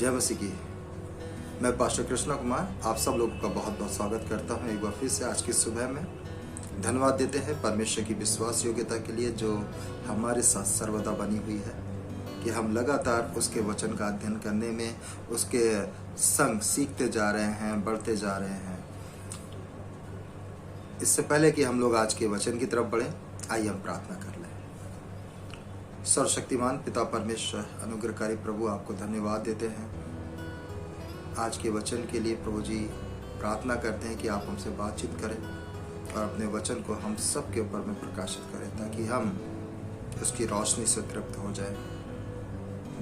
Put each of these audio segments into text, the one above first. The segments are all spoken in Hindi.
जय मसीह की। मैं पास्टर कृष्णा कुमार आप सब लोगों का बहुत बहुत स्वागत करता हूं एक बार फिर से आज की सुबह में। धन्यवाद देते हैं परमेश्वर की विश्वास योग्यता के लिए जो हमारे साथ सर्वदा बनी हुई है कि हम लगातार उसके वचन का अध्ययन करने में उसके संग सीखते जा रहे हैं, बढ़ते जा रहे हैं। इससे पहले कि हम लोग आज के वचन की तरफ बढ़ें, आइए हम प्रार्थना कर लें। सर्वशक्तिमान पिता परमेश्वर अनुग्रहकारी प्रभु, आपको धन्यवाद देते हैं आज के वचन के लिए। प्रभु जी, प्रार्थना करते हैं कि आप हमसे बातचीत करें और अपने वचन को हम सब के ऊपर में प्रकाशित करें ताकि हम उसकी रोशनी से तृप्त हो जाएं,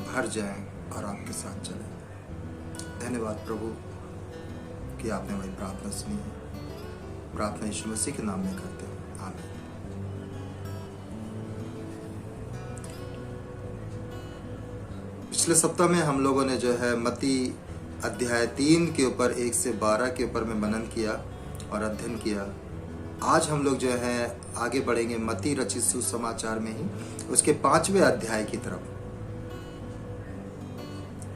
भर जाएं और आपके साथ चलें। धन्यवाद प्रभु कि आपने वही प्रार्थना सुनी है। प्रार्थना यीशु मसीह के नाम में करते हैं, आमीन। पिछले सप्ताह में हम लोगों ने जो है मत्ती अध्याय 3 के ऊपर 1 से 12 के ऊपर में मनन किया और अध्ययन किया। आज हम लोग जो है आगे बढ़ेंगे मत्ती रचित सुसमाचार में ही उसके 5वें अध्याय की तरफ।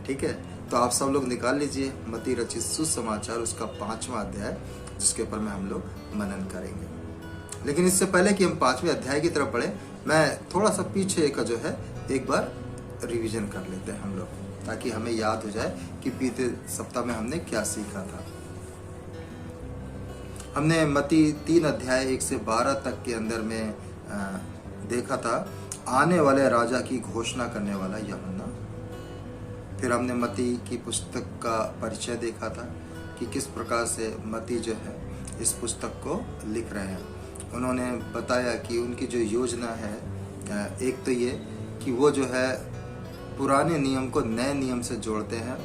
ठीक है, तो आप सब लोग निकाल लीजिए मत्ती रचित सुसमाचार उसका 5वां अध्याय, जिसके ऊपर में हम लोग मनन करेंगे। लेकिन इससे पहले कि हम 5वें अध्याय की तरफ बढ़े, मैं थोड़ा सा पीछे का जो है एक बार रिवीजन कर लेते हैं हम लोग, ताकि हमें याद हो जाए कि बीते सप्ताह में हमने क्या सीखा था। हमने मत्ती 3 अध्याय 1 से 12 तक के अंदर में देखा था आने वाले राजा की घोषणा करने वाला यूहन्ना। फिर हमने मत्ती की पुस्तक का परिचय देखा था कि किस प्रकार से मत्ती जो है इस पुस्तक को लिख रहे हैं। उन्होंने बताया कि उनकी जो योजना है, एक तो ये कि वो जो है पुराने नियम को नए नियम से जोड़ते हैं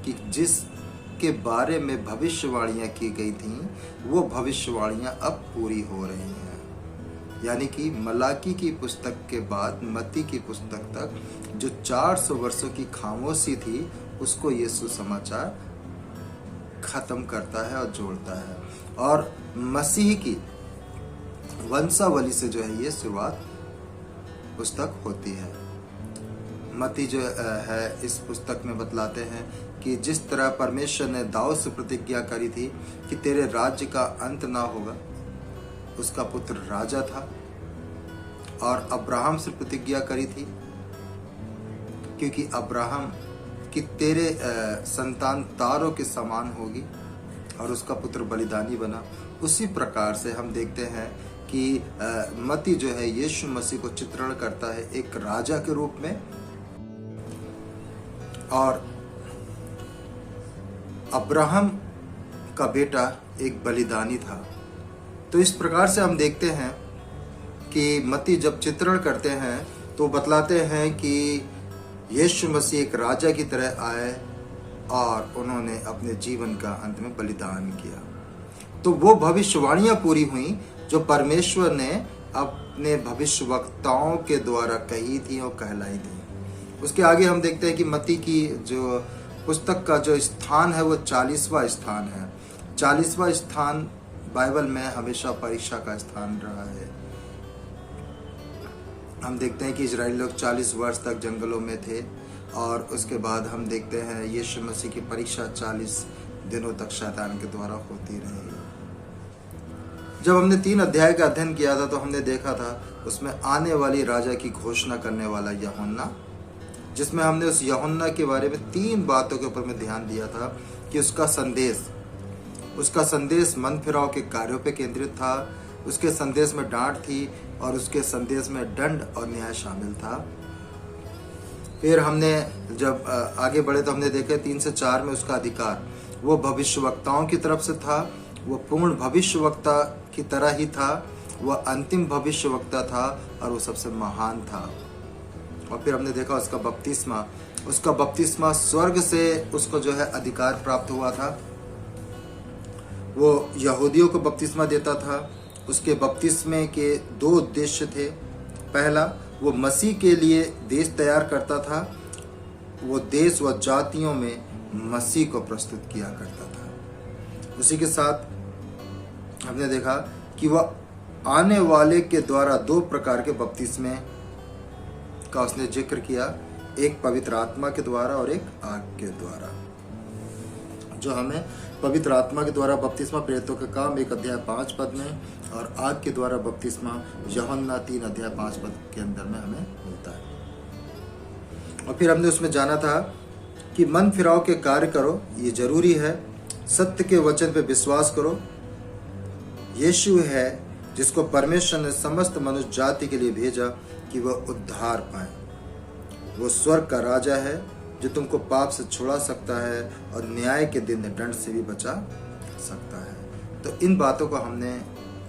कि जिसके बारे में भविष्यवाणियां की गई थीं वो भविष्यवाणियां अब पूरी हो रही हैं। यानी कि मलाकी की पुस्तक के बाद मत्ती की पुस्तक तक जो 400 वर्षों की खामोशी थी उसको ये सुसमाचार खत्म करता है और जोड़ता है, और मसीह की वंशावली से जो है ये शुरुआत पुस्तक होती है। मत्ती जो है इस पुस्तक में बतलाते हैं कि जिस तरह परमेश्वर ने दाऊद से प्रतिज्ञा करी थी कि तेरे राज्य का अंत ना होगा, उसका पुत्र राजा था, और अब्राहम से प्रतिज्ञा करी थी क्योंकि अब्राहम कि तेरे संतान तारों के समान होगी, और उसका पुत्र बलिदानी बना। उसी प्रकार से हम देखते हैं कि मत्ती जो है यीशु मसीह को चित्रण करता है एक राजा के रूप में, और अब्राहम का बेटा एक बलिदानी था। तो इस प्रकार से हम देखते हैं कि मत्ती जब चित्रण करते हैं तो बतलाते हैं कि यीशु मसीह एक राजा की तरह आए और उन्होंने अपने जीवन का अंत में बलिदान किया। तो वो भविष्यवाणियां पूरी हुई जो परमेश्वर ने अपने भविष्यवक्ताओं के द्वारा कही थी और कहलाई थी। उसके आगे हम देखते हैं कि मत्ती की जो पुस्तक का जो स्थान है वो 40वां स्थान है। 40वां स्थान बाइबल में हमेशा परीक्षा का स्थान रहा है। हम देखते हैं कि इजराइली लोग 40 वर्ष तक जंगलों में थे, और उसके बाद हम देखते हैं यीशु मसीह की परीक्षा 40 दिनों तक शैतान के द्वारा होती रही। जब हमने 3 अध्याय का अध्ययन किया था तो हमने देखा था उसमें आने वाली राजा की घोषणा करने वाला यूहन्ना, जिसमें हमने उस यूहन्ना के बारे में 3 बातों के ऊपर में ध्यान दिया था कि उसका संदेश मन फिराव के कार्यों पे केंद्रित था, उसके संदेश में डांट थी और उसके संदेश में दंड और न्याय शामिल था। फिर हमने जब आगे बढ़े तो हमने देखे 3 से 4 में उसका अधिकार वो भविष्यवक्ताओं की तरफ से था, वो पूर्ण भविष्यवक्ता की तरह ही था, वह अंतिम भविष्यवक्ता था और वो सबसे महान था। और फिर हमने देखा उसका बपतिस्मा स्वर्ग से उसको जो है अधिकार प्राप्त हुआ था। वो यहूदियों को बपतिस्मा देता था। उसके बपतिस्मे के 2 उद्देश्य थे। पहला, वो मसीह के लिए देश तैयार करता था। वो देश व जातियों में मसीह को प्रस्तुत किया करता था। उसी के साथ हमने देखा कि वह आने वाले के द्वारा 2 प्रकार के बपतिस्मे का उसने जिक्र किया एक पवित्र आत्मा के द्वारा और एक आग के द्वारा। जो हमें पवित्र आत्मा के द्वारा बपतिस्मा प्रेरितों का काम 1 अध्याय 5 पद में, और आग के द्वारा बपतिस्मा यूहन्ना 3 अध्याय 5 पद के अंदर में हमें मिलता है। और फिर हमने उसमें जाना था कि मन फिराव के कार्य करो, ये जरूरी है। सत्य के वचन पे विश्वास करो। यीशु है जिसको परमेश्वर ने समस्त मनुष्य जाति के लिए भेजा कि वह उद्धार पाए। वो स्वर्ग का राजा है जो तुमको पाप से छुड़ा सकता है और न्याय के दिन दंड से भी बचा सकता है। तो इन बातों को हमने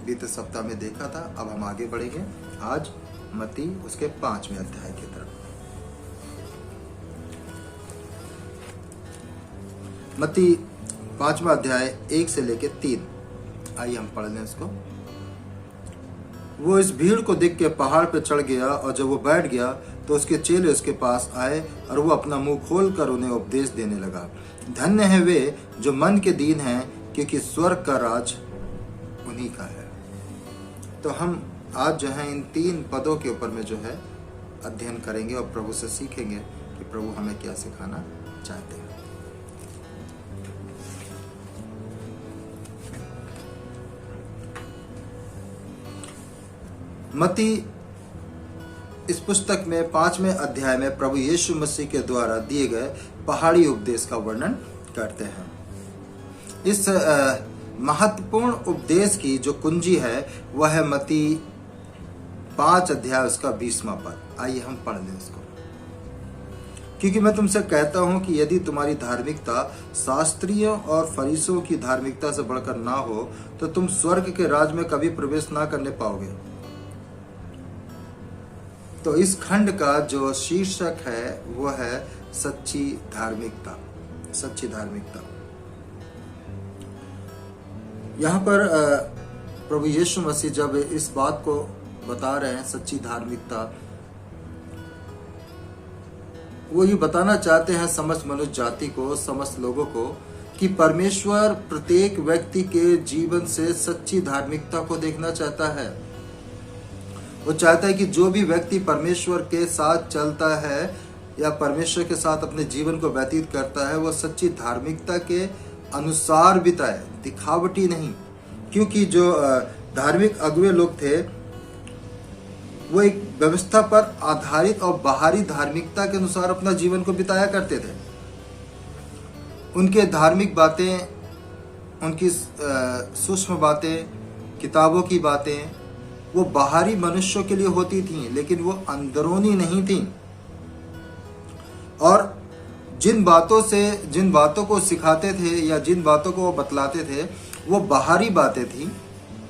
बीते सप्ताह में देखा था। अब हम आगे बढ़ेंगे आज मत्ती उसके 5वें अध्याय की तरफ। मत्ती 5वां अध्याय 1 से लेके 3। आइए हम पढ़ लें इसको। वो इस भीड़ को देख के पहाड़ पर चढ़ गया, और जब वो बैठ गया तो उसके चेले उसके पास आए और वो अपना मुंह खोलकर उन्हें उपदेश देने लगा। धन्य है वे जो मन के दीन हैं, क्योंकि स्वर्ग का राज उन्हीं का है। तो हम आज जो है इन 3 पदों के ऊपर में जो है अध्ययन करेंगे और प्रभु से सीखेंगे कि प्रभु हमें क्या सिखाना चाहते हैं। मत्ती इस पुस्तक में 5वें अध्याय में प्रभु यीशु मसीह के द्वारा दिए गए पहाड़ी उपदेश का वर्णन करते हैं। इस महत्वपूर्ण उपदेश की जो कुंजी है वह है मत्ती 5 अध्याय उसका 20वां पद। आइए हम पढ़ लें इसको। क्योंकि मैं तुमसे कहता हूं कि यदि तुम्हारी धार्मिकता शास्त्रियों और फरीसियों की धार्मिकता से बढ़कर ना हो तो तुम स्वर्ग के राज में कभी प्रवेश ना करने पाओगे। तो इस खंड का जो शीर्षक है वो है सच्ची धार्मिकता। सच्ची धार्मिकता। यहाँ पर प्रभु यीशु मसीह जब इस बात को बता रहे हैं सच्ची धार्मिकता, वो ये बताना चाहते हैं समस्त मनुष्य जाति को, समस्त लोगों को, कि परमेश्वर प्रत्येक व्यक्ति के जीवन से सच्ची धार्मिकता को देखना चाहता है। वो चाहता है कि जो भी व्यक्ति परमेश्वर के साथ चलता है या परमेश्वर के साथ अपने जीवन को व्यतीत करता है वो सच्ची धार्मिकता के अनुसार बिताए, दिखावटी नहीं। क्योंकि जो धार्मिक अगुवे लोग थे वो एक व्यवस्था पर आधारित और बाहरी धार्मिकता के अनुसार अपना जीवन को बिताया करते थे। उनके धार्मिक बातें, उनकी सूक्ष्म बातें, किताबों की बातें वो बाहरी मनुष्यों के लिए होती थीं, लेकिन वो अंदरूनी नहीं थीं। और जिन बातों को सिखाते थे या जिन बातों को वो बतलाते थे वो बाहरी बातें थीं,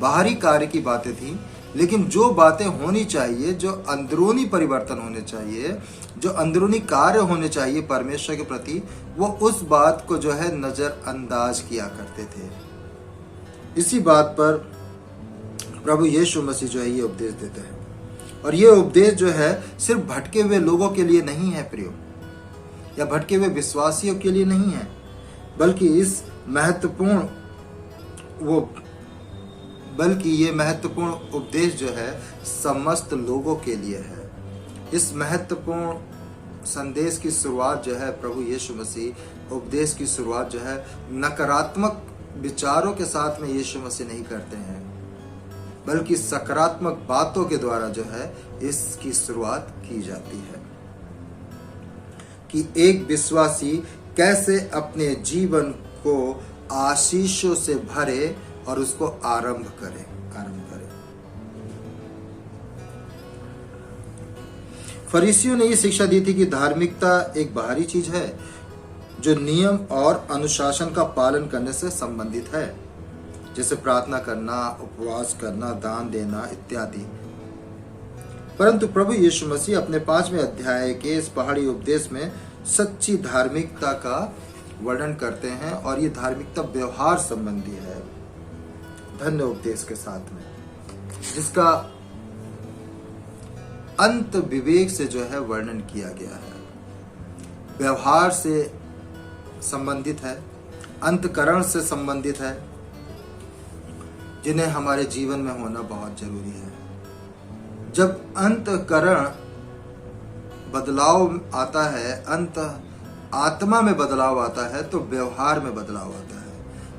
बाहरी कार्य की बातें थीं। लेकिन जो बातें होनी चाहिए, जो अंदरूनी परिवर्तन होने चाहिए, जो अंदरूनी कार्य होने चाहिए परमेश्वर के प्रति, वो उस बात को जो है नजरअंदाज किया करते थे। इसी बात पर प्रभु यीशु मसीह जो है ये उपदेश देते हैं। और ये उपदेश जो है सिर्फ भटके हुए लोगों के लिए नहीं है प्रियो, या भटके हुए विश्वासियों के लिए नहीं है, बल्कि ये महत्वपूर्ण उपदेश जो है समस्त लोगों के लिए है। इस महत्वपूर्ण संदेश की शुरुआत जो है प्रभु यीशु मसीह, उपदेश की शुरुआत जो है नकारात्मक विचारों के साथ में यीशु मसीह नहीं करते हैं, बल्कि सकारात्मक बातों के द्वारा जो है इसकी शुरुआत की जाती है कि एक विश्वासी कैसे अपने जीवन को आशीषों से भरे और उसको आरंभ करे। फरीसियों ने ये शिक्षा दी थी कि धार्मिकता एक बाहरी चीज है जो नियम और अनुशासन का पालन करने से संबंधित है, जैसे प्रार्थना करना, उपवास करना, दान देना इत्यादि। परंतु प्रभु यीशु मसीह अपने 5वें अध्याय के इस पहाड़ी उपदेश में सच्ची धार्मिकता का वर्णन करते हैं, और ये धार्मिकता व्यवहार संबंधी है। धन्य उपदेश के साथ में जिसका अंत विवेक से जो है वर्णन किया गया है, व्यवहार से संबंधित है, अंतकरण से संबंधित है, जिन्हें हमारे जीवन में होना बहुत जरूरी है। जब अंतकरण बदलाव आता है, अंत आत्मा में बदलाव आता है, तो व्यवहार में बदलाव आता है।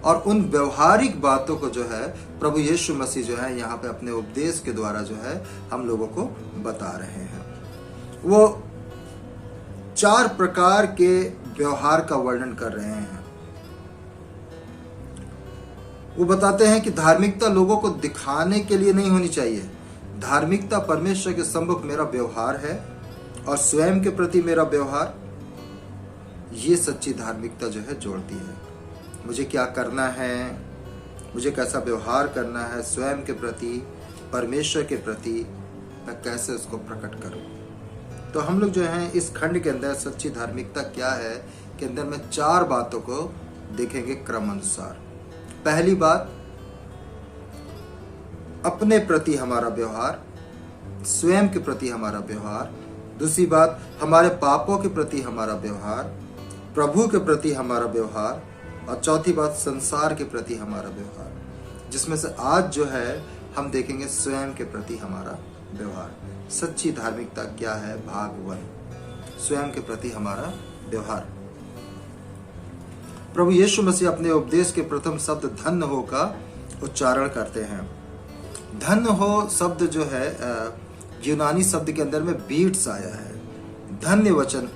और उन व्यवहारिक बातों को जो है प्रभु यीशु मसीह जो है यहाँ पे अपने उपदेश के द्वारा जो है हम लोगों को बता रहे हैं। वो 4 प्रकार के व्यवहार का वर्णन कर रहे हैं। वो बताते हैं कि धार्मिकता लोगों को दिखाने के लिए नहीं होनी चाहिए। धार्मिकता परमेश्वर के सम्मुख मेरा व्यवहार है और स्वयं के प्रति मेरा व्यवहार, ये सच्ची धार्मिकता जो है जोड़ती है। मुझे क्या करना है, मुझे कैसा व्यवहार करना है स्वयं के प्रति, परमेश्वर के प्रति, मैं कैसे उसको प्रकट करूं। तो हम लोग जो हैं इस खंड के अंदर सच्ची धार्मिकता क्या है के अंदर में 4 बातों को देखेंगे क्रम अनुसार। पहली बात, अपने प्रति हमारा व्यवहार, स्वयं के प्रति हमारा व्यवहार। दूसरी बात, हमारे पापों के प्रति हमारा व्यवहार, प्रभु के प्रति हमारा व्यवहार। और चौथी बात, संसार के प्रति हमारा व्यवहार, जिसमें से आज जो है हम देखेंगे स्वयं के प्रति हमारा व्यवहार। सच्ची धार्मिकता क्या है, भाग 1, स्वयं के प्रति हमारा व्यवहार। प्रभु यीशु मसीह अपने उपदेश के प्रथम शब्द धन्य हो का उच्चारण करते हैं। धन्य हो शब्द जो है यूनानी शब्द के अंदर में बीट्स आया है। धन्य वचन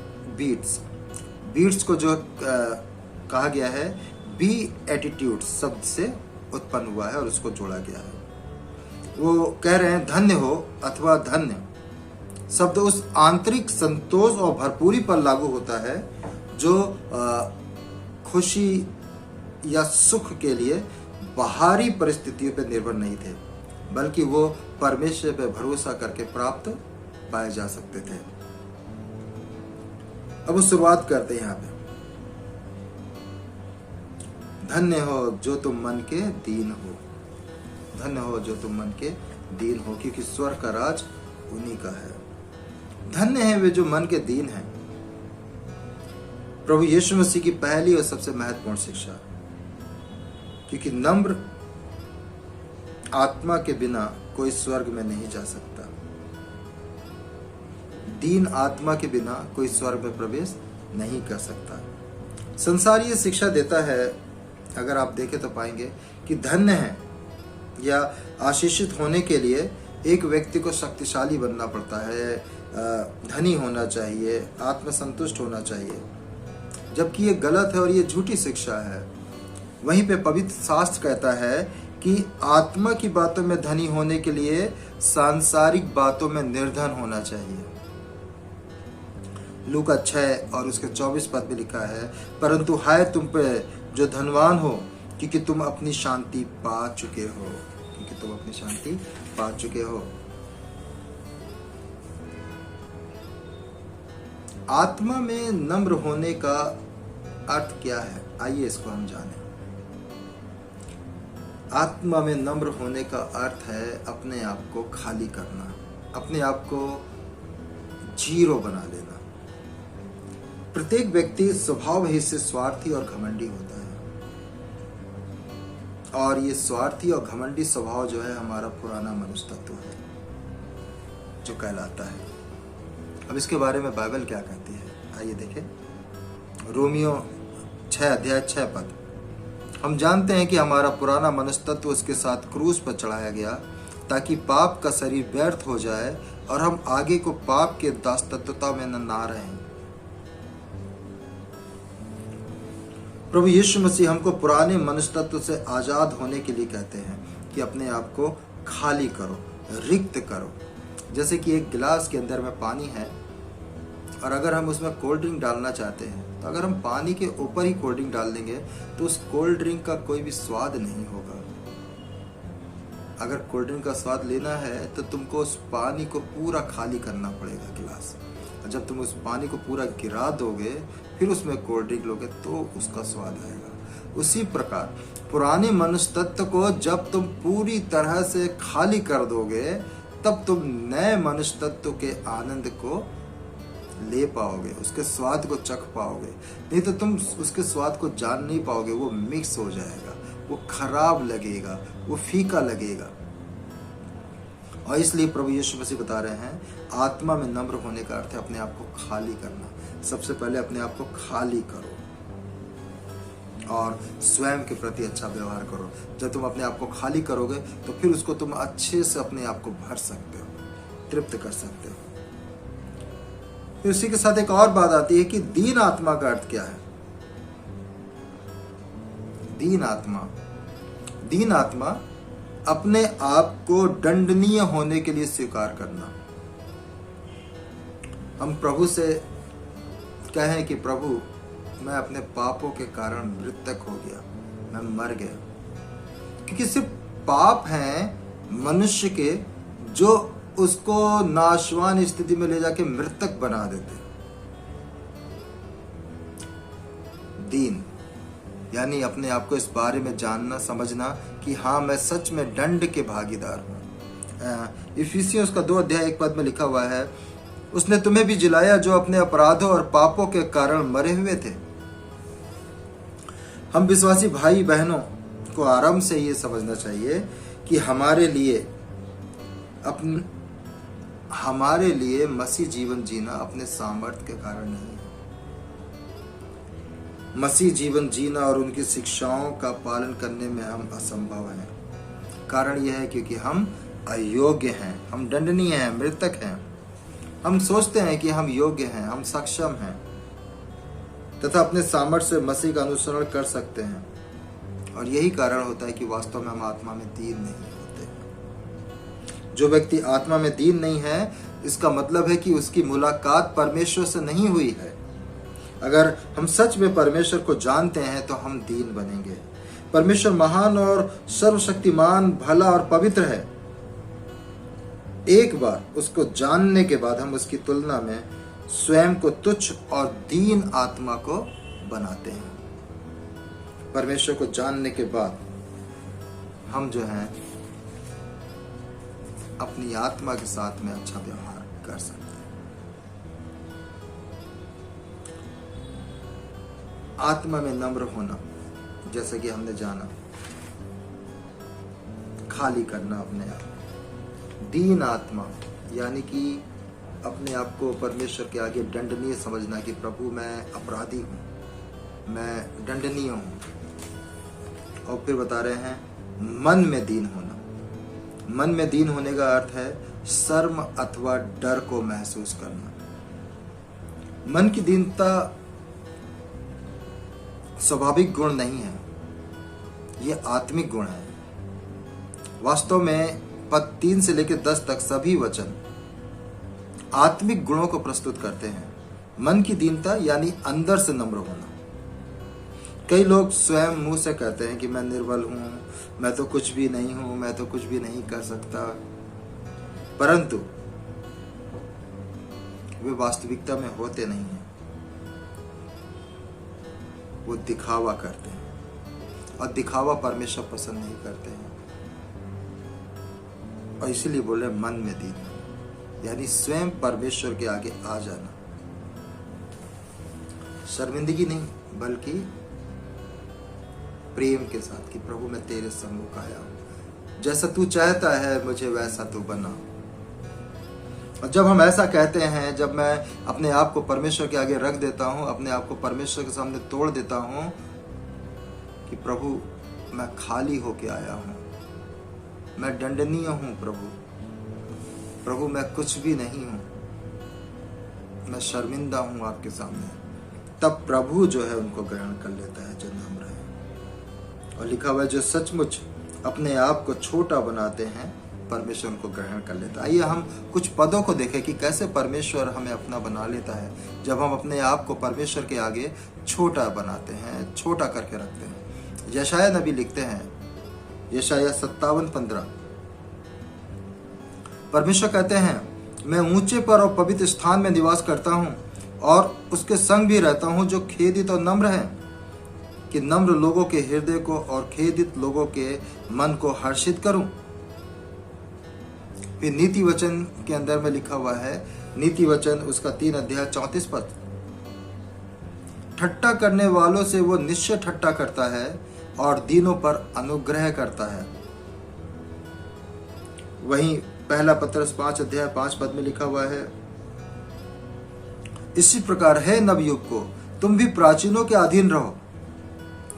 बीट्स को जो कहा गया है बी एटीट्यूड शब्द से उत्पन्न हुआ है और उसको जोड़ा गया है। वो कह रहे हैं धन्य हो अथवा धन्य शब्द उस आंतरिक संतोष और भरपूरी पर लागू होता है जो खुशी या सुख के लिए बाहरी परिस्थितियों पर निर्भर नहीं थे, बल्कि वो परमेश्वर पर भरोसा करके प्राप्त पाए जा सकते थे। अब वो शुरुआत करते हैं यहाँ पे, धन्य हो जो तुम मन के दीन हो, धन्य हो जो तुम मन के दीन हो, क्योंकि स्वर्ग का राज उन्हीं का है। धन्य है वे जो मन के दीन हैं। प्रभु यीशु मसीह की पहली और सबसे महत्वपूर्ण शिक्षा, क्योंकि नम्र आत्मा के बिना कोई स्वर्ग में नहीं जा सकता, दीन आत्मा के बिना कोई स्वर्ग में प्रवेश नहीं कर सकता। संसार ये शिक्षा देता है, अगर आप देखें तो पाएंगे कि धन्य है या आशीषित होने के लिए एक व्यक्ति को शक्तिशाली बनना पड़ता है, धनी होना चाहिए, आत्मसंतुष्ट होना चाहिए, जबकि ये गलत है और ये झूठी शिक्षा है। वहीं पे पवित्र शास्त्र कहता है कि आत्मा की बातों में धनी होने के लिए सांसारिक बातों में निर्धन होना चाहिए। लूका 6 और उसके 24 पद में लिखा है, परंतु हाय तुम पे जो धनवान हो, क्योंकि तुम अपनी शांति पा चुके हो, क्योंकि तुम अपनी शांति पा चुके हो। आत्मा में नम्र होने का अर्थ क्या है, आइए इसको हम जानें। आत्मा में नम्र होने का अर्थ है अपने आप को खाली करना, अपने आप को जीरो बना लेना। प्रत्येक व्यक्ति स्वभाव ही से स्वार्थी और घमंडी होता है, और ये स्वार्थी और घमंडी स्वभाव जो है हमारा पुराना मनुष्य तत्व है जो कहलाता है। अब इसके बारे में बाइबल क्या कहती है, आइए देखें। रोमियो 6 अध्याय 6 पद, हम जानते हैं कि हमारा पुराना मनुष्य तत्व उसके साथ क्रूस पर चढ़ाया गया, ताकि पाप का शरीर व्यर्थ हो जाए और हम आगे को पाप के दासत्वता में न रहें। प्रभु यीशु मसीह हमको पुराने मनुष्य तत्व से आजाद होने के लिए कहते हैं कि अपने आप को खाली करो, रिक्त करो। जैसे कि एक गिलास के अंदर में पानी है और अगर हम उसमें कोल्ड ड्रिंक डालना चाहते हैं, तो अगर हम पानी के ऊपर ही कोल्ड ड्रिंक डाल देंगे तो उस कोल्ड ड्रिंक का कोई भी स्वाद नहीं होगा। अगर कोल्ड ड्रिंक का स्वाद लेना है तो तुमको उस पानी को पूरा खाली करना पड़ेगा गिलास, और जब तुम उस पानी को पूरा गिरा दोगे फिर उसमें कोल्ड ड्रिंक लोगे तो उसका स्वाद आएगा। उसी प्रकार पुराने मनुष्य तत्व को जब तुम पूरी तरह से खाली कर दोगे, तब तुम नए मनुष्य तत्व के आनंद को ले पाओगे, उसके स्वाद को चख पाओगे। नहीं तो तुम उसके स्वाद को जान नहीं पाओगे, वो मिक्स हो जाएगा, वो खराब लगेगा, वो फीका लगेगा। और इसलिए प्रभु यीशु मसीह बता रहे हैं, आत्मा में नम्र होने का अर्थ है अपने आप को खाली करना। सबसे पहले अपने आप को खाली करो और स्वयं के प्रति अच्छा व्यवहार करो। जब तुम अपने आप को खाली करोगे तो फिर उसको तुम अच्छे से अपने आप को भर सकते हो, तृप्त कर सकते हो। फिर उसी के साथ एक और बात आती है कि दीन आत्मा का अर्थ क्या है। दीन आत्मा अपने आप को दंडनीय होने के लिए स्वीकार करना। हम प्रभु से कहें कि प्रभु मैं अपने पापों के कारण मृतक हो गया, मैं मर गया, क्योंकि सिर्फ पाप हैं मनुष्य के जो उसको नाशवान स्थिति में ले जाके मृतक बना देते। दीन यानी अपने आप को इस बारे में जानना, समझना कि हाँ मैं सच में दंड के भागीदार हूँ। इफिसियों का 2 अध्याय 1 पद में लिखा हुआ है, उसने तुम्हें भी जिलाया जो अपने अपराधों और पापों के कारण मरे हुए थे। हम विश्वासी भाई बहनों को आरंभ से ये समझना चाहिए कि हमारे लिए मसीह जीवन जीना अपने सामर्थ्य के कारण नहीं है। मसीह जीवन जीना और उनकी शिक्षाओं का पालन करने में हम असंभव हैं। कारण यह है क्योंकि हम अयोग्य हैं, हम दंडनीय हैं, मृतक हैं। हम सोचते हैं कि हम योग्य हैं, हम सक्षम हैं तथा अपने सामर्थ्य से मसीह का अनुसरण कर सकते हैं, और यही कारण होता है कि वास्तव में हम आत्मा में दीन नहीं होते। जो व्यक्ति आत्मा में दीन नहीं है, इसका मतलब है कि उसकी मुलाकात परमेश्वर से नहीं हुई है। अगर हम सच में परमेश्वर को जानते हैं तो हम दीन बनेंगे। परमेश्वर महान और सर्वशक्तिमान, भला और पवित्र है। एक बार उसको जानने के बाद हम उसकी तुलना में स्वयं को तुच्छ और दीन आत्मा को बनाते हैं। परमेश्वर को जानने के बाद हम जो हैं अपनी आत्मा के साथ में अच्छा व्यवहार कर सकते हैं। आत्मा में नम्र होना, जैसा कि हमने जाना, खाली करना अपने आप। दीन आत्मा यानी कि अपने आप को परमेश्वर के आगे दंडनीय समझना कि प्रभु मैं अपराधी हूँ, मैं दंडनीय हूँ। और फिर बता रहे हैं मन में दीन होना। मन में दीन होने का अर्थ है शर्म अथवा डर को महसूस करना। मन की दीनता स्वाभाविक गुण नहीं है, ये आत्मिक गुण है। वास्तव में पद 3 से लेकर 10 तक सभी वचन आत्मिक गुणों को प्रस्तुत करते हैं। मन की दीनता यानी अंदर से नम्र होना। कई लोग स्वयं मुंह से कहते हैं कि मैं निर्बल हूं, मैं तो कुछ भी नहीं हूं, मैं तो कुछ भी नहीं कर सकता, परंतु वे वास्तविकता में होते नहीं हैं। वो दिखावा करते हैं और दिखावा परमेश्वर पसंद नहीं करते हैं। और इसीलिए बोले मन में दीन, यानी स्वयं परमेश्वर के आगे आ जाना। शर्मिंदगी नहीं बल्कि प्रेम के साथ कि प्रभु मैं तेरे सम्मुख आया हूं, जैसा तू चाहता है मुझे वैसा तू बना। और जब हम ऐसा कहते हैं, जब मैं अपने आप को परमेश्वर के आगे रख देता हूं, अपने आप को परमेश्वर के सामने तोड़ देता हूं कि प्रभु मैं खाली होके आया हूं, मैं दंडनीय हूं, प्रभु मैं कुछ भी नहीं हूं, मैं शर्मिंदा हूं आपके सामने, तब प्रभु जो है उनको ग्रहण कर लेता है जो नम्र है। और लिखा हुआ है जो सचमुच अपने आप को छोटा बनाते हैं परमेश्वर उनको ग्रहण कर लेता है। आइए हम कुछ पदों को देखें कि कैसे परमेश्वर हमें अपना बना लेता है जब हम अपने आप को परमेश्वर के आगे छोटा बनाते हैं, छोटा करके रखते हैं। यशाया नबी लिखते हैं, यशाया 57:15, परमेश्वर कहते हैं मैं ऊंचे पर और पवित्र स्थान में निवास करता हूं और उसके संग भी रहता हूं जो खेदित और नम्र है, कि नम्र लोगों के हृदय को और खेदित लोगों के मन को हर्षित करूं। फिर नीति वचन के अंदर में लिखा हुआ है, नीति वचन उसका 3 अध्याय 34 पद, ठट्टा करने वालों से वो निश्चय ठट्टा करता है और दीनों पर अनुग्रह करता है। वहीं पहला पत्रस 5 अध्याय 5 पद में लिखा हुआ है, इसी प्रकार है नवयुग को तुम भी प्राचीनों के अधीन रहो,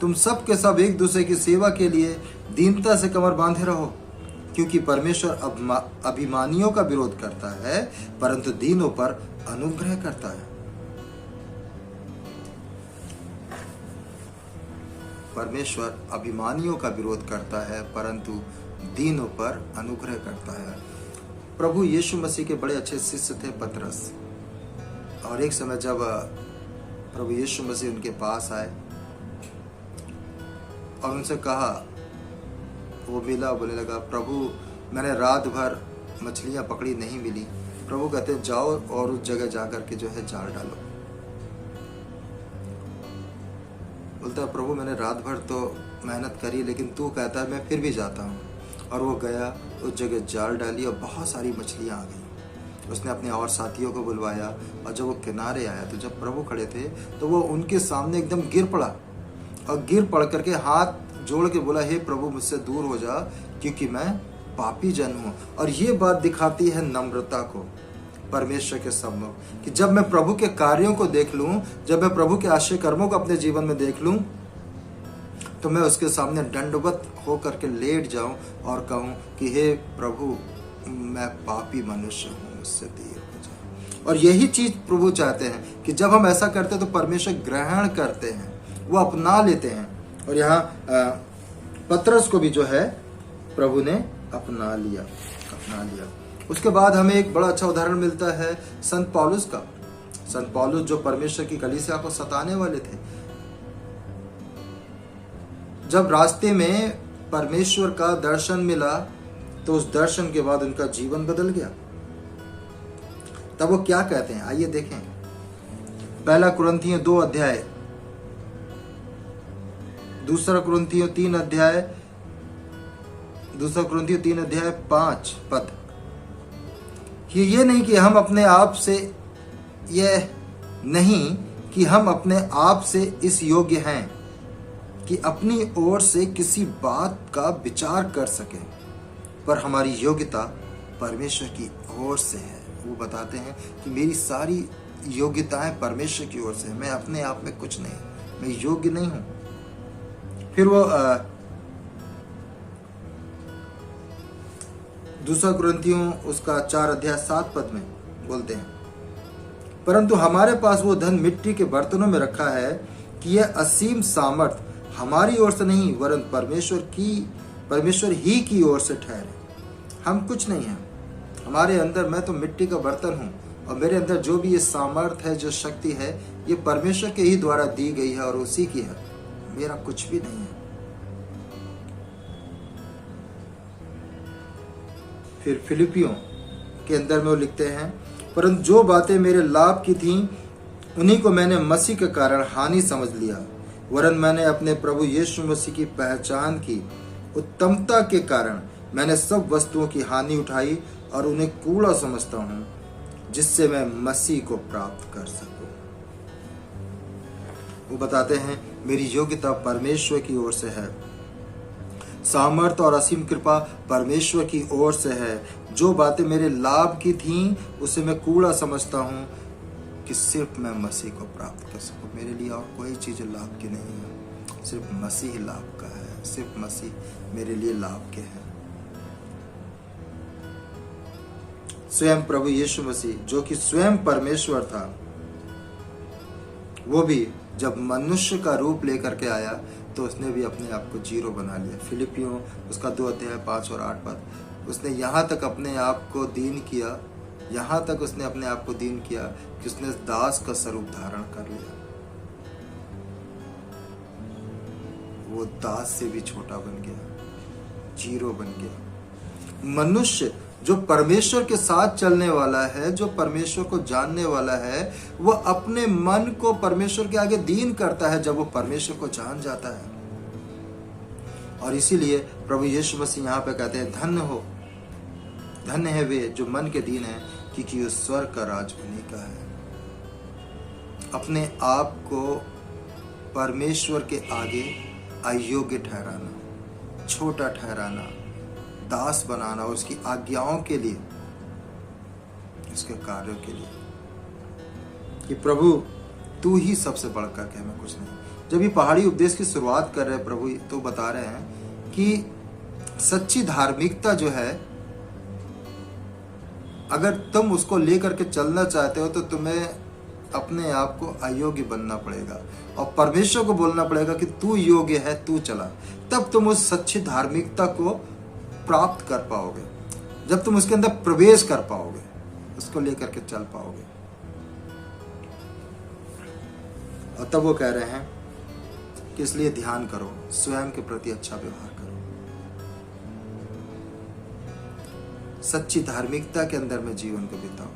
तुम सब के सब एक दूसरे की सेवा के लिए दीनता से कमर बांधे रहो, क्योंकि परमेश्वर अभिमानियों का विरोध करता है परंतु दीनों पर अनुग्रह करता है। परमेश्वर अभिमानियों का विरोध करता है परंतु दीनों पर अनुग्रह करता है। प्रभु यीशु मसीह के बड़े अच्छे शिष्य थे पतरस, और एक समय जब प्रभु यीशु मसीह उनके पास आए और उनसे कहा, वो मिला, बोलने लगा, प्रभु मैंने रात भर मछलियां पकड़ी, नहीं मिली। प्रभु कहते जाओ और उस जगह जाकर के जो है जाल डालो। बोलता प्रभु मैंने रात भर तो मेहनत करी, लेकिन तू कहता है मैं फिर भी जाता हूँ। और वो गया, उस जगह जाल डाली और बहुत सारी मछलियाँ आ गई। उसने अपने और साथियों को बुलवाया, और जब वो किनारे आया तो जब प्रभु खड़े थे तो वो उनके सामने एकदम गिर पड़ा, और गिर पड़ करके हाथ जोड़ के बोला, हे प्रभु मुझसे दूर हो जा, क्योंकि मैं पापी जन हूँ। और ये बात दिखाती है नम्रता को परमेश्वर के सम्मुख, कि जब मैं प्रभु के कार्यों को देख लूं, जब मैं प्रभु के आश्चर्य कर्मों को अपने जीवन में देख लूं, तो मैं उसके सामने दंडवत होकर के लेट जाऊं और कहूं कि हे प्रभु मैं पापी मनुष्य हूं, मुझसे दूर हो जाओ। और यही चीज प्रभु चाहते हैं कि जब हम ऐसा करते हैं तो परमेश्वर ग्रहण करते हैं, वो अपना लेते हैं। और यहाँ पतरस को भी जो है प्रभु ने अपना लिया। उसके बाद हमें एक बड़ा अच्छा उदाहरण मिलता है संत पौलुस का। संत पौलुस जो परमेश्वर की कलीसिया को सताने वाले थे, जब रास्ते में परमेश्वर का दर्शन मिला तो उस दर्शन के बाद उनका जीवन बदल गया। तब वो क्या कहते हैं, आइए देखें। पहला कुरिन्थियों 2 अध्याय, दूसरा कुरिन्थियों 3 अध्याय, दूसरा कुरिन्थियों 3 अध्याय 5 पद। ये नहीं कि हम अपने आप से, यह नहीं कि हम अपने आप से इस योग्य हैं कि अपनी ओर से किसी बात का विचार कर सके, पर हमारी योग्यता परमेश्वर की ओर से है। वो बताते हैं कि मेरी सारी योग्यताएं परमेश्वर की ओर से है, मैं अपने आप में कुछ नहीं, मैं योग्य नहीं हूं। फिर वो दूसरा कुरिन्थियों उसका 4 अध्याय 7 पद में बोलते हैं, परंतु हमारे पास वो धन मिट्टी के बर्तनों में रखा है कि यह असीम सामर्थ हमारी ओर से नहीं वरन परमेश्वर ही की ओर से ठहरे। हम कुछ नहीं हैं, हमारे अंदर, मैं तो मिट्टी का बर्तन हूँ, और मेरे अंदर जो भी ये सामर्थ है, जो शक्ति है, ये परमेश्वर के ही द्वारा दी गई है और उसी की है, मेरा कुछ भी नहीं है। फिर फिलिपियों के अंदर में वो लिखते हैं, परंतु जो बातें मेरे लाभ की थीं उन्हीं को मैंने मसीह के कारण हानि समझ लिया, वरन मैंने अपने प्रभु यीशु मसीह की पहचान की उत्तमता के कारण मैंने सब वस्तुओं की हानि उठाई और उन्हें कूड़ा समझता हूँ, जिससे मैं मसीह को प्राप्त कर सकूं। वो बताते हैं मेरी योग्यता परमेश्वर की ओर से है, सामर्थ्य और असीम कृपा परमेश्वर की ओर से है। जो बातें मेरे लाभ की थीं उसे मैं कूड़ा समझता हूँ कि सिर्फ मैं मसीह को प्राप्त कर सकूं। मेरे लिए और कोई चीज लाभ की नहीं है, सिर्फ मसीह लाभ का है, सिर्फ मसीह मेरे लिए लाभ के है। स्वयं प्रभु यीशु मसीह जो कि स्वयं परमेश्वर था, वो भी जब मनुष्य का रूप लेकर के आया तो उसने भी अपने आप को जीरो बना लिया। फिलिपियों उसका 2 अध्याय 5 और 8 पद, उसने यहाँ तक अपने आप को दीन किया, यहाँ तक उसने अपने आप को दीन किया कि उसने दास का स्वरूप धारण कर लिया। वो दास से भी छोटा बन गया, जीरो बन गया। मनुष्य जो परमेश्वर के साथ चलने वाला है, जो परमेश्वर को जानने वाला है, वो अपने मन को परमेश्वर के आगे दीन करता है जब वो परमेश्वर को जान जाता है। और इसीलिए प्रभु यीशु मसीह यहाँ पे कहते हैं, धन्य है वे जो मन के दीन है, क्योंकि उस स्वर्ग का राज उन्हीं का है। अपने आप को परमेश्वर के आगे अयोग्य ठहराना, छोटा ठहराना, दास बनाना, उसकी आज्ञाओं के लिए, उसके कार्यों के लिए, कि प्रभु तू ही सबसे बढ़कर के, हमें कुछ नहीं। जब ये पहाड़ी उपदेश की शुरुआत कर रहे हैं प्रभु, तो बता रहे हैं कि सच्ची धार्मिकता जो है, अगर तुम उसको लेकर के चलना चाहते हो तो तुम्हें अपने आप को अयोग्य बनना पड़ेगा और परमेश्वर को बोलना पड़ेगा कि तू योग्य है, तू चला। तब तुम उस सच्ची धार्मिकता को प्राप्त कर पाओगे, जब तुम उसके अंदर प्रवेश कर पाओगे, उसको लेकर के चल पाओगे। और तब वो कह रहे हैं कि इसलिए ध्यान करो, स्वयं के प्रति अच्छा व्यवहार करो, सच्ची धार्मिकता के अंदर में जीवन को बिताओ।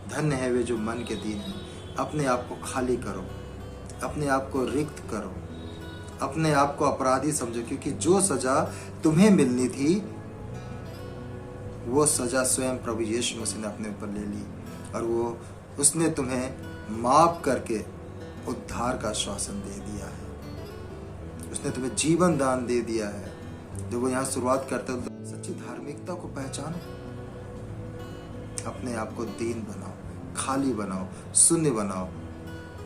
धन्य है वे जो मन के दीन हैं। अपने आप को खाली करो, अपने आप को रिक्त करो, अपने आप को अपराधी समझो, क्योंकि जो सजा तुम्हें मिलनी थी वो सजा स्वयं प्रभु यीशु मसीह ने अपने ऊपर ले ली, और वो उसने तुम्हें माफ करके उद्धार का आश्वासन दे दिया है। उसने तुम्हें जीवन दान दे दिया है। जब वो यहाँ शुरुआत करते हो, सच्ची धार्मिकता को पहचानो, अपने आप को दीन बनाओ, खाली बनाओ, शून्य बनाओ।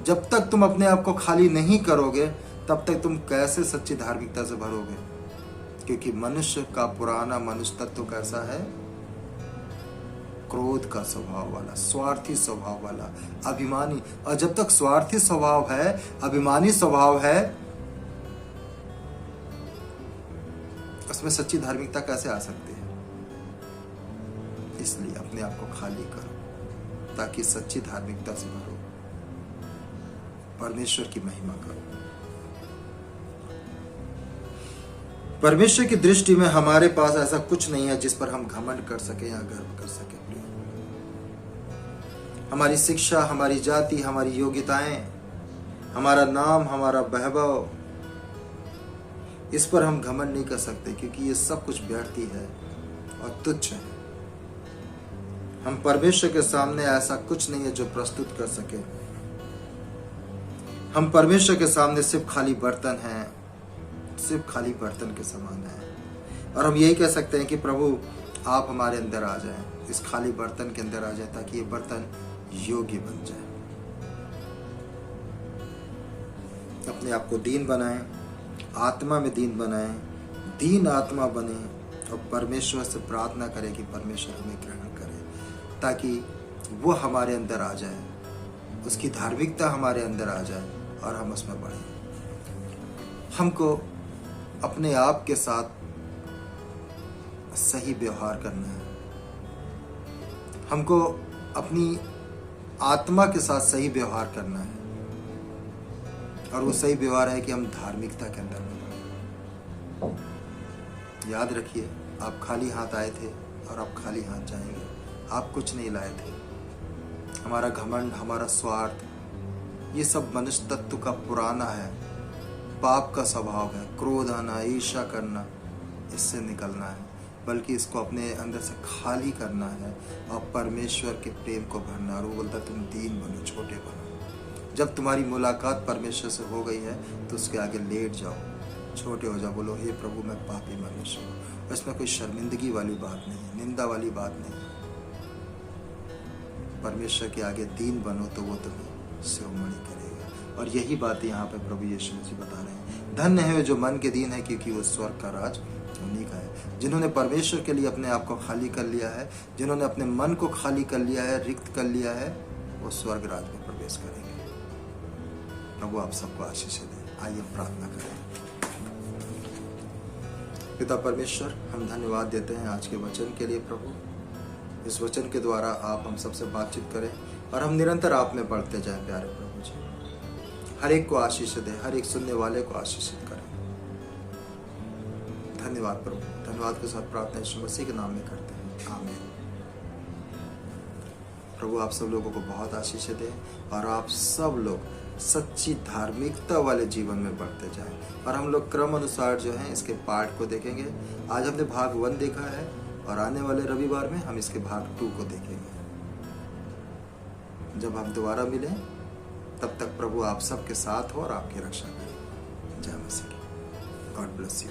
जब तक तुम अपने आप को खाली नहीं करोगे, तब तक तुम कैसे सच्ची धार्मिकता से भरोगे? क्योंकि मनुष्य का पुराना मनुष्य तत्व कैसा है? क्रोध का स्वभाव वाला, स्वार्थी स्वभाव वाला, अभिमानी। और जब तक स्वार्थी स्वभाव है, अभिमानी स्वभाव है, उसमें सच्ची धार्मिकता कैसे आ सकती है? इसलिए अपने आप को खाली करो, ताकि सच्ची धार्मिकता से भरो, परमेश्वर की महिमा करो। परमेश्वर की दृष्टि में हमारे पास ऐसा कुछ नहीं है जिस पर हम घमंड कर सके या गर्व कर सके। हमारी शिक्षा, हमारी जाति, हमारी योग्यताएं, हमारा नाम, हमारा वैभव, इस पर हम घमंड नहीं कर सकते, क्योंकि ये सब कुछ व्यर्थी है और तुच्छ है। हम परमेश्वर के सामने ऐसा कुछ नहीं है जो प्रस्तुत कर सके। हम परमेश्वर के सामने सिर्फ खाली बर्तन हैं, सिर्फ खाली बर्तन के समान है। और हम यही कह सकते हैं कि प्रभु आप हमारे अंदर आ जाएं, इस खाली बर्तन के अंदर आ जाए, ताकि ये बर्तन योग्य बन जाए। अपने आप को दीन बनाएं, आत्मा में दीन बनाएं, दीन आत्मा बने और परमेश्वर से प्रार्थना करें कि परमेश्वर हमें ग्रहण करे, ताकि वो हमारे अंदर आ जाए, उसकी धार्मिकता हमारे अंदर आ जाए और हम उसमें बढ़ें। हमको अपने आप के साथ सही व्यवहार करना है, हमको अपनी आत्मा के साथ सही व्यवहार करना है, और वो सही व्यवहार है कि हम धार्मिकता के अंदर में बढ़ें। याद रखिए, आप खाली हाथ आए थे और आप खाली हाथ जाएंगे। आप कुछ नहीं लाए थे। हमारा घमंड, हमारा स्वार्थ, ये सब मनुष्य तत्व का पुराना है, पाप का स्वभाव है। क्रोध आना, ईर्ष्या करना, इससे निकलना है, बल्कि इसको अपने अंदर से खाली करना है और परमेश्वर के प्रेम को भरना। और वो बोलता तुम दीन बनो, छोटे बनो। जब तुम्हारी मुलाकात परमेश्वर से हो गई है तो उसके आगे लेट जाओ, छोटे हो जाओ, बोलो हे प्रभु मैं पापी मनुष्य हूँ। इसमें कोई शर्मिंदगी वाली बात नहीं है, निंदा वाली बात नहीं है। परमेश्वर के आगे दीन बनो तो वो तुम्हें शिरोमणि करेगा। और यही बात यहाँ पे प्रभु यीशु मसीह बता रहे हैं। धन्य है जो मन के दीन है, क्योंकि वो स्वर्ग का राज उन्हीं का है। जिन्होंने परमेश्वर के लिए अपने आप को खाली कर लिया है, जिन्होंने अपने मन को खाली कर लिया है, रिक्त कर लिया है, वो स्वर्ग राज में प्रवेश करेंगे। प्रभु आप सबको आशीष दे। आइए प्रार्थना करें। पिता परमेश्वर, हम धन्यवाद देते हैं आज के वचन के लिए। प्रभु इस वचन के द्वारा आप हम सबसे बातचीत करें और हम निरंतर आप में बढ़ते जाएं। प्यारे प्रभु जी, हर एक को आशीष दे, हर एक सुनने वाले को आशीषित करें। धन्यवाद प्रभु, धन्यवाद के साथ प्रार्थना यीशु मसीह के नाम में करते हैं, आमीन। प्रभु आप सब लोगों को बहुत आशीष दे और आप सब लोग सच्ची धार्मिकता वाले जीवन में बढ़ते जाएं। और हम लोग क्रम अनुसार जो है इसके पाठ को देखेंगे। आज हमने भाग 1 देखा है और आने वाले रविवार में हम इसके भाग 2 को देखेंगे। जब हम दोबारा मिलें तब तक प्रभु आप सबके साथ हो और आपकी रक्षा करें। जय मसीह। God bless you.